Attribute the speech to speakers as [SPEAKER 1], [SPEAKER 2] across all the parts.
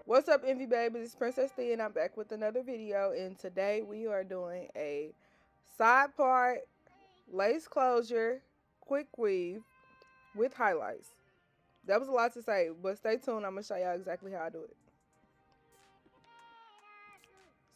[SPEAKER 1] What's up, Envy Babies? It's Princess Thea, and I'm back with another video. And today we are doing a side part lace closure quick weave with highlights. That was a lot to say, but stay tuned. I'm gonna show y'all exactly how I do it.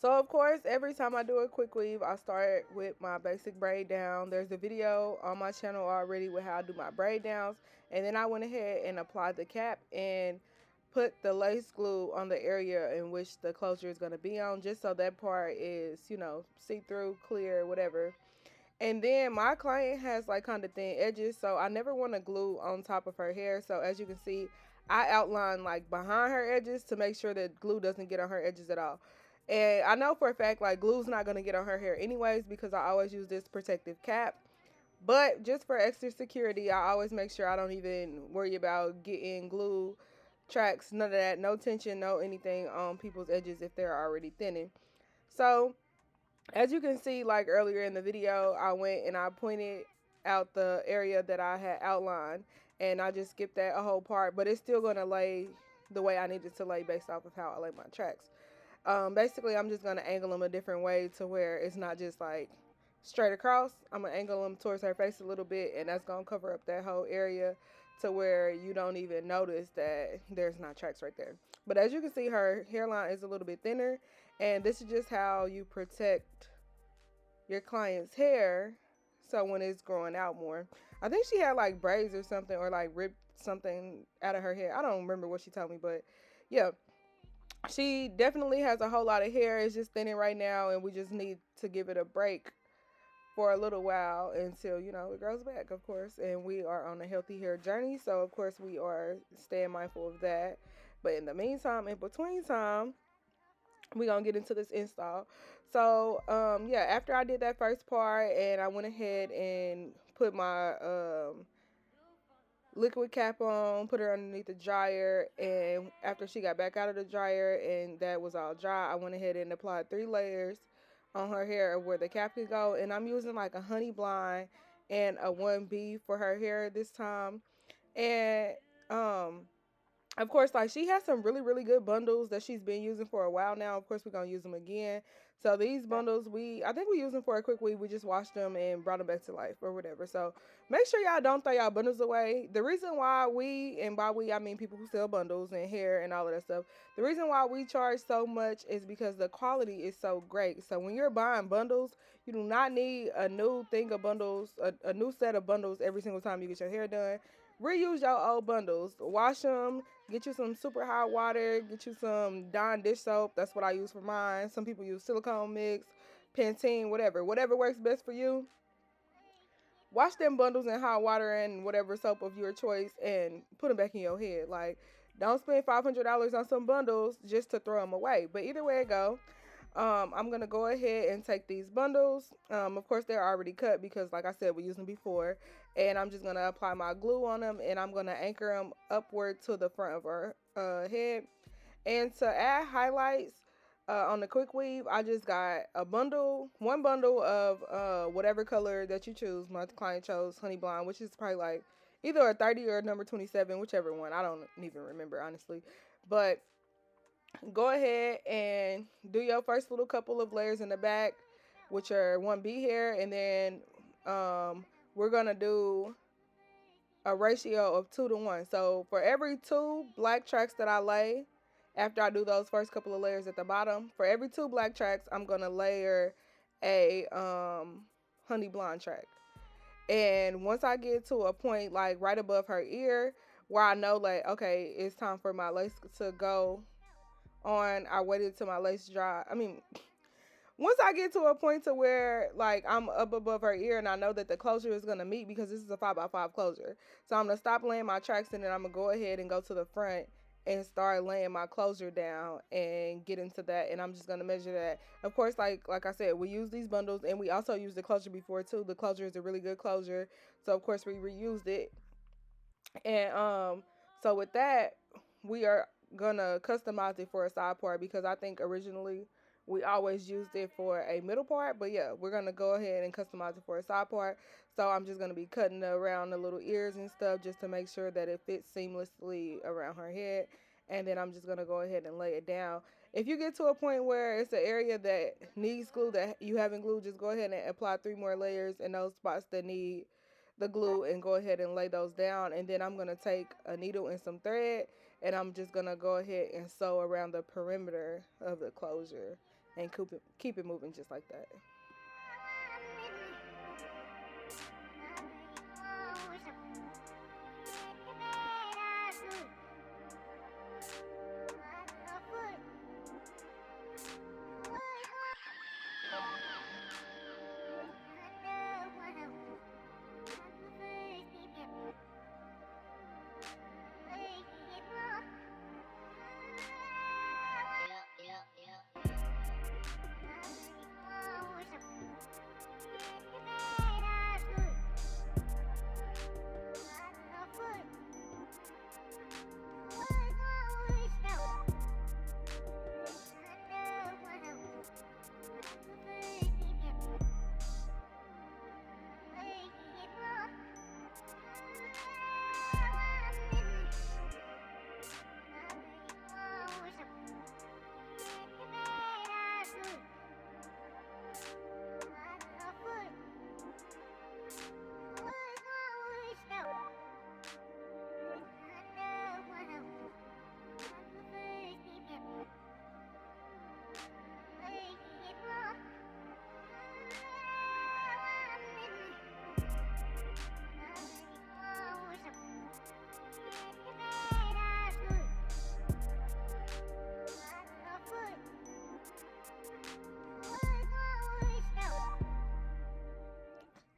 [SPEAKER 1] So of course, every time I do a quick weave, I start with my basic braid down. There's a video on my channel already with how I do my braid downs, and then I went ahead and applied the cap and put the lace glue on the area in which the closure is going to be on, just so that part is, see-through, clear, whatever. And then my client has like kind of thin edges, so I never want to glue on top of her hair. So as you can see, I outline like behind her edges to make sure that glue doesn't get on her edges at all. And I know for a fact like glue's not going to get on her hair anyways, because I always use this protective cap. But just for extra security, I always make sure I don't even worry about getting glue tracks, none of that, no tension, no anything on people's edges if they're already thinning. So as you can see, like earlier in the video, I went and I pointed out the area that I had outlined, and I just skipped that whole part, but it's still going to lay the way I need it to lay based off of how I lay my tracks. Basically, I'm just going to angle them a different way to where it's not just like straight across. I'm going to angle them towards her face a little bit, and that's going to cover up that whole area to where you don't even notice that there's not tracks right there. But as you can see, her hairline is a little bit thinner, and this is just how you protect your client's hair so when it's growing out more. I think she had like braids or something, or like ripped something out of her hair. I don't remember what she told me, but yeah, she definitely has a whole lot of hair. It's just thinning right now, and we just need to give it a break for a little while until, it grows back, of course. And we are on a healthy hair journey, so of course we are staying mindful of that. But in the meantime, in between time, we're gonna get into this install. So yeah, after I did that first part and I went ahead and put my liquid cap on, put her underneath the dryer, and after she got back out of the dryer and that was all dry, I went ahead and applied 3 layers on her hair of where the cap could go. And I'm using like a honey blonde and a 1B for her hair this time. And of course, like, she has some really, really good bundles that she's been using for a while now. Of course, we're going to use them again. So these bundles, I think we used them for a quick week. We just washed them and brought them back to life or whatever. So make sure y'all don't throw y'all bundles away. The reason why and by we, I mean people who sell bundles and hair and all of that stuff. The reason why we charge so much is because the quality is so great. So when you're buying bundles, you do not need a new thing of bundles, a new set of bundles every single time you get your hair done. Reuse your old bundles. Wash them. Get you some super hot water. Get you some Dawn dish soap. That's what I use for mine. Some people use silicone mix, Pantene, whatever. Whatever works best for you. Wash them bundles in hot water and whatever soap of your choice and put them back in your head. Like, don't spend $500 on some bundles just to throw them away. But either way it go, I'm going to go ahead and take these bundles. Of course, they're already cut because, like I said, we used them before. And I'm just going to apply my glue on them, and I'm going to anchor them upward to the front of her head. And to add highlights on the quick weave, I just got one bundle of whatever color that you choose. My client chose honey blonde, which is probably like either a 30 or a number 27, whichever one. I don't even remember, honestly. But go ahead and do your first little couple of layers in the back with your 1B hair, and then we're gonna do a ratio of 2 to 1. So for every 2 black tracks that I lay, after I do those first couple of layers at the bottom, for every 2 black tracks, I'm gonna layer a honey blonde track. And once I get to a point like right above her ear where I know like, okay, it's time for my lace to go on, I waited till my lace dry. Once I get to a point to where like I'm up above her ear and I know that the closure is gonna meet, because this is a 5x5 closure, so I'm gonna stop laying my tracks in, and I'm gonna go ahead and go to the front and start laying my closure down and get into that. And I'm just gonna measure that. Of course, like I said, we use these bundles, and we also used the closure before too. The closure is a really good closure, so of course we reused it. And so with that, we are gonna customize it for a side part, because I think originally we always used it for a middle part. But yeah, we're gonna go ahead and customize it for a side part. So I'm just gonna be cutting around the little ears and stuff just to make sure that it fits seamlessly around her head. and then I'm just gonna go ahead and lay it down. If you get to a point where it's an area that needs glue that you haven't glued, just go ahead and apply 3 more layers in those spots that need the glue and go ahead and lay those down. And then I'm gonna take a needle and some thread, and I'm just gonna go ahead and sew around the perimeter of the closure and keep it moving just like that.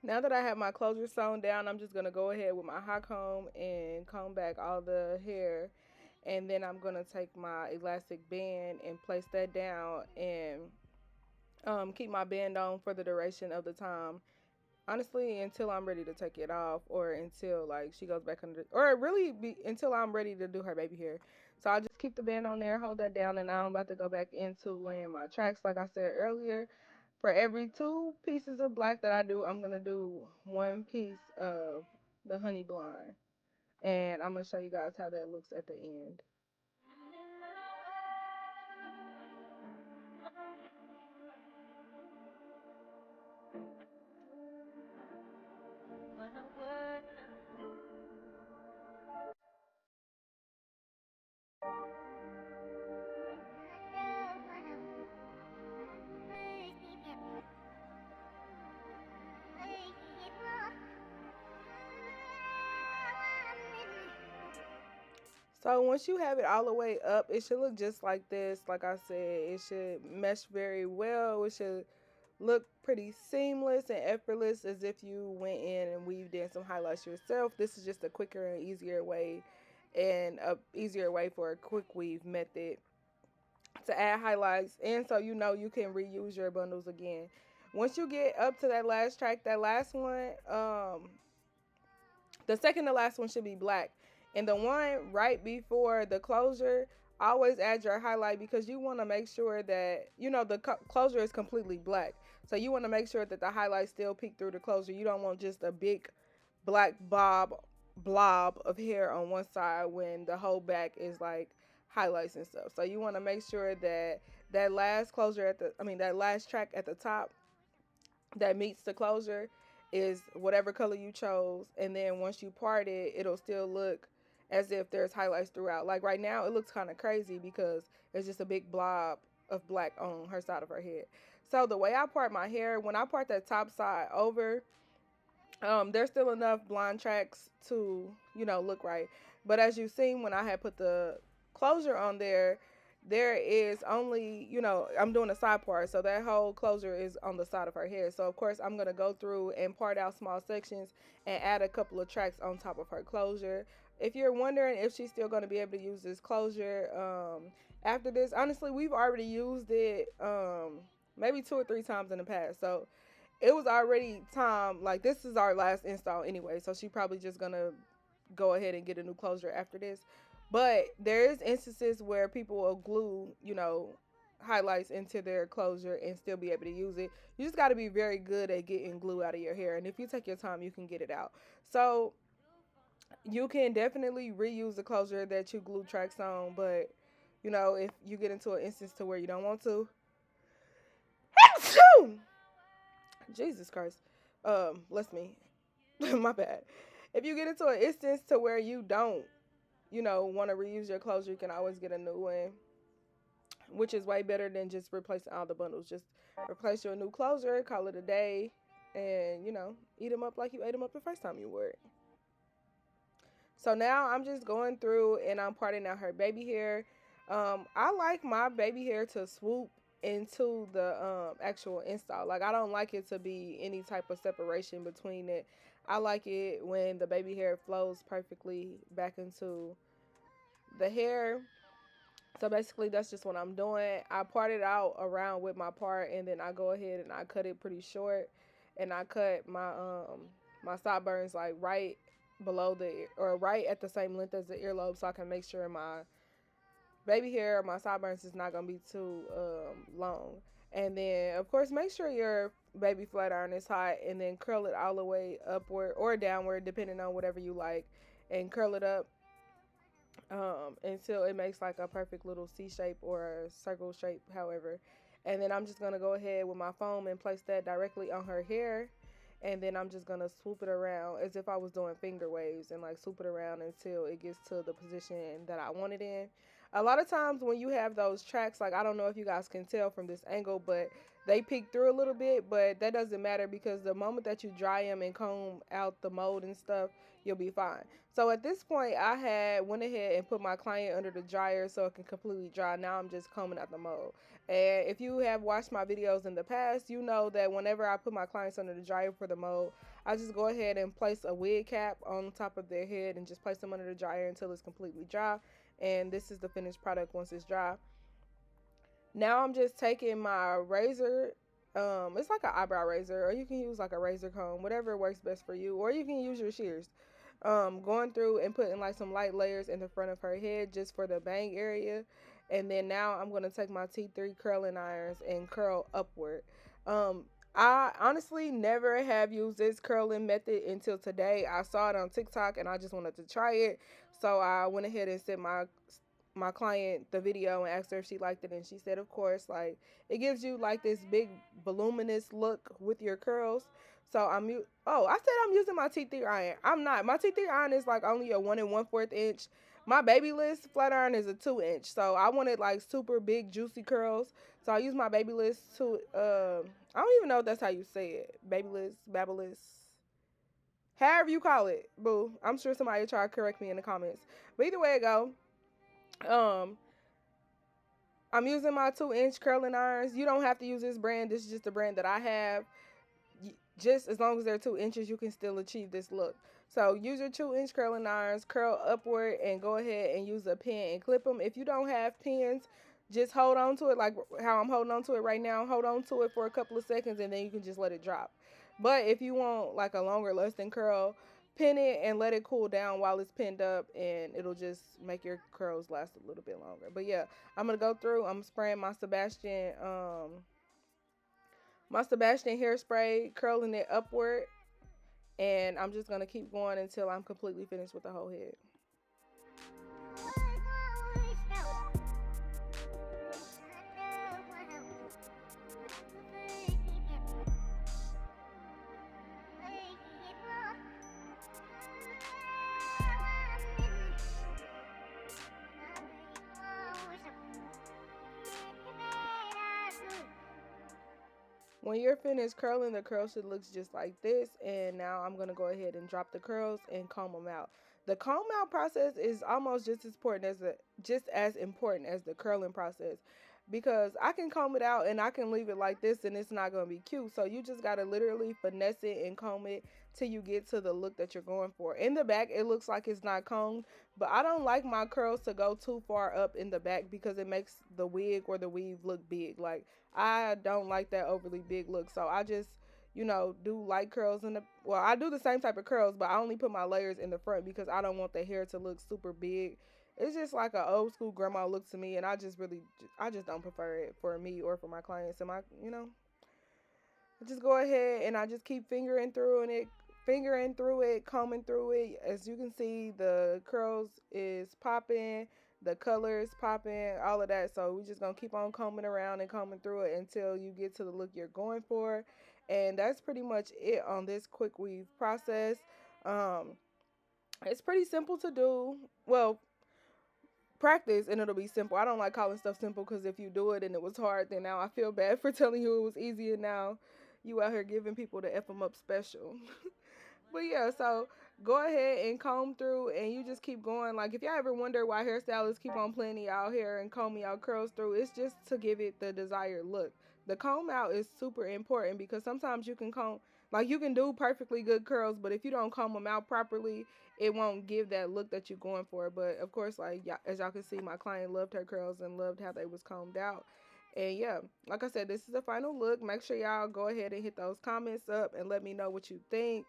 [SPEAKER 1] Now that I have my closure sewn down, I'm just going to go ahead with my hot comb and comb back all the hair. And then I'm going to take my elastic band and place that down and keep my band on for the duration of the time. Honestly, until I'm ready to take it off, or until like she goes back under, or really be until I'm ready to do her baby hair. So I just keep the band on there, hold that down, and now I'm about to go back into laying my tracks. Like I said earlier, for every 2 pieces of black that I do, I'm gonna do 1 piece of the honey blonde, and I'm gonna show you guys how that looks at the end. So once you have it all the way up, it should look just like this. Like I said, it should mesh very well. It should look pretty seamless and effortless, as if you went in and weaved in some highlights yourself. This is just a quicker and easier way, and a easier way for a quick weave method to add highlights, and so you know you can reuse your bundles again. Once you get up to that last track, that last one, the second to last one should be black. And the one right before the closure, always add your highlight, because you want to make sure that, you know, the closure is completely black. So you want to make sure that the highlights still peek through the closure. You don't want just a big black blob of hair on one side when the whole back is like highlights and stuff. So you want to make sure that that last closure that last track at the top that meets the closure is whatever color you chose, and then once you part it, it'll still look as if there's highlights throughout. Like right now, it looks kind of crazy because it's just a big blob of black on her side of her head. So the way I part my hair, when I part that top side over, there's still enough blonde tracks to, you know, look right. But as you've seen, when I had put the closure on there, there is only, you know, I'm doing a side part, so that whole closure is on the side of her head. So of course I'm going to go through and part out small sections and add a couple of tracks on top of her closure. If you're wondering if she's still going to be able to use this closure after this, honestly, we've already used it maybe 2 or 3 times in the past. So it was already time, like this is our last install anyway, so she probably just gonna go ahead and get a new closure after this. But there is instances where people will glue, you know, highlights into their closure and still be able to use it. You just got to be very good at getting glue out of your hair, and if you take your time, you can get it out. So You can definitely reuse the closure that you glue tracks on, but you know, if you get into an instance to where you don't want to, Jesus Christ, bless me, my bad. If you get into an instance to where you don't, you know, want to reuse your closure, you can always get a new one, which is way better than just replacing all the bundles. Just replace your new closure, call it a day, and you know, eat them up like you ate them up the first time you wore it. So now I'm just going through and I'm parting out her baby hair. I like my baby hair to swoop into the actual install. Like I don't like it to be any type of separation between it. I like it when the baby hair flows perfectly back into the hair. So basically that's just what I'm doing. I part it out around with my part and then I go ahead and I cut it pretty short and I cut my sideburns like right below the or right at the same length as the earlobe so I can make sure my baby hair or my sideburns is not gonna be too long. And then of course make sure your baby flat iron is hot and then curl it all the way upward or downward depending on whatever you like and curl it up until it makes like a perfect little C shape or a circle shape, however. And then I'm just gonna go ahead with my foam and place that directly on her hair. And then I'm just gonna swoop it around as if I was doing finger waves and like swoop it around until it gets to the position that I want it in. A lot of times when you have those tracks, like I don't know if you guys can tell from this angle, but they peek through a little bit, but that doesn't matter because the moment that you dry them and comb out the mold and stuff, you'll be fine. So at this point, I had went ahead and put my client under the dryer so it can completely dry. Now I'm just combing out the mold. And if you have watched my videos in the past, you know that whenever I put my clients under the dryer for the mold, I just go ahead and place a wig cap on top of their head and just place them under the dryer until it's completely dry. And this is the finished product once it's dry. Now I'm just taking my razor. It's like an eyebrow razor, or you can use like a razor comb, whatever works best for you, or you can use your shears. Going through and putting like some light layers in the front of her head just for the bang area. And then now I'm going to take my T3 curling irons and curl upward. Um, I honestly never have used this curling method until today. I saw it on TikTok and I just wanted to try it. So I went ahead and sent my client the video and asked her if she liked it and she said of course. Like it gives you like this big voluminous look with your curls. So I said I'm using my T3 iron. I'm not. My T3 iron is like only a 1 1/4 inch. My Babyliss flat iron is a 2 inch. So I wanted like super big juicy curls. So I use my Babyliss to I don't even know if that's how you say it. Babyliss, however you call it. Boo. I'm sure somebody will try to correct me in the comments. But either way it go, um, I'm using my 2 inch curling irons. You don't have to use this brand. This is just the brand that I have. Just as long as they're 2 inches, you can still achieve this look. So use your 2 inch curling irons, curl upward, and go ahead and use a pin and clip them. If you don't have pins, just hold on to it like how I'm holding on to it right now. Hold on to it for a couple of seconds, and then you can just let it drop. But if you want like a longer lasting curl, pin it and let it cool down while it's pinned up, and it'll just make your curls last a little bit longer. But yeah, I'm gonna go through. I'm spraying my Sebastian hairspray, curling it upward, and I'm just gonna keep going until I'm completely finished with the whole head. When you're finished curling, the curl should look just like this. And now I'm going to go ahead and drop the curls and comb them out. The comb out process is almost just as important as the curling process, because I can comb it out and I can leave it like this and it's not going to be cute. So you just got to literally finesse it and comb it till you get to the look that you're going for. In the back, it looks like it's not combed, but I don't like my curls to go too far up in the back because it makes the wig or the weave look big. Like I don't like that overly big look. So I just, do light curls I do the same type of curls, but I only put my layers in the front because I don't want the hair to look super big. It's just like an old school grandma look to me, and I just don't prefer it for me or for my clients. And I just go ahead and I just keep fingering through and it fingering through it, combing through it. As you can see, the curls is popping, the color is popping, all of that. So we're just gonna keep on combing around and combing through it until you get to the look you're going for. And that's pretty much it on this quick weave process. Um, it's pretty simple to do. Well, practice and it'll be simple. I don't like calling stuff simple because if you do it and it was hard, then now I feel bad for telling you it was easy and now you out here giving people the F them up special. But yeah, so go ahead and comb through and you just keep going. Like if y'all ever wonder why hairstylists keep on playing y'all hair and combing y'all curls through, it's just to give it the desired look. The comb out is super important because sometimes you can comb, like you can do perfectly good curls, but if you don't comb them out properly, it won't give that look that you're going for. But of course, like as y'all can see, my client loved her curls and loved how they was combed out. And yeah, like I said, this is the final look. Make sure y'all go ahead and hit those comments up and let me know what you think.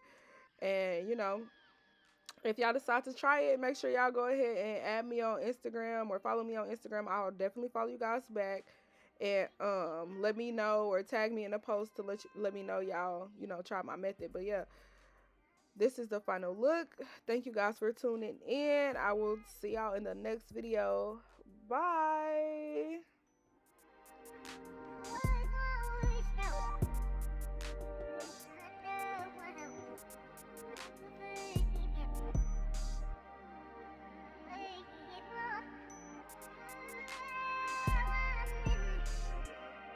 [SPEAKER 1] And, you know, if y'all decide to try it, make sure y'all go ahead and add me on Instagram or follow me on Instagram. I'll definitely follow you guys back. And let me know or tag me in a post to let me know y'all, you know, try my method. But yeah, this is the final look. Thank you guys for tuning in. I will see y'all in the next video. Bye.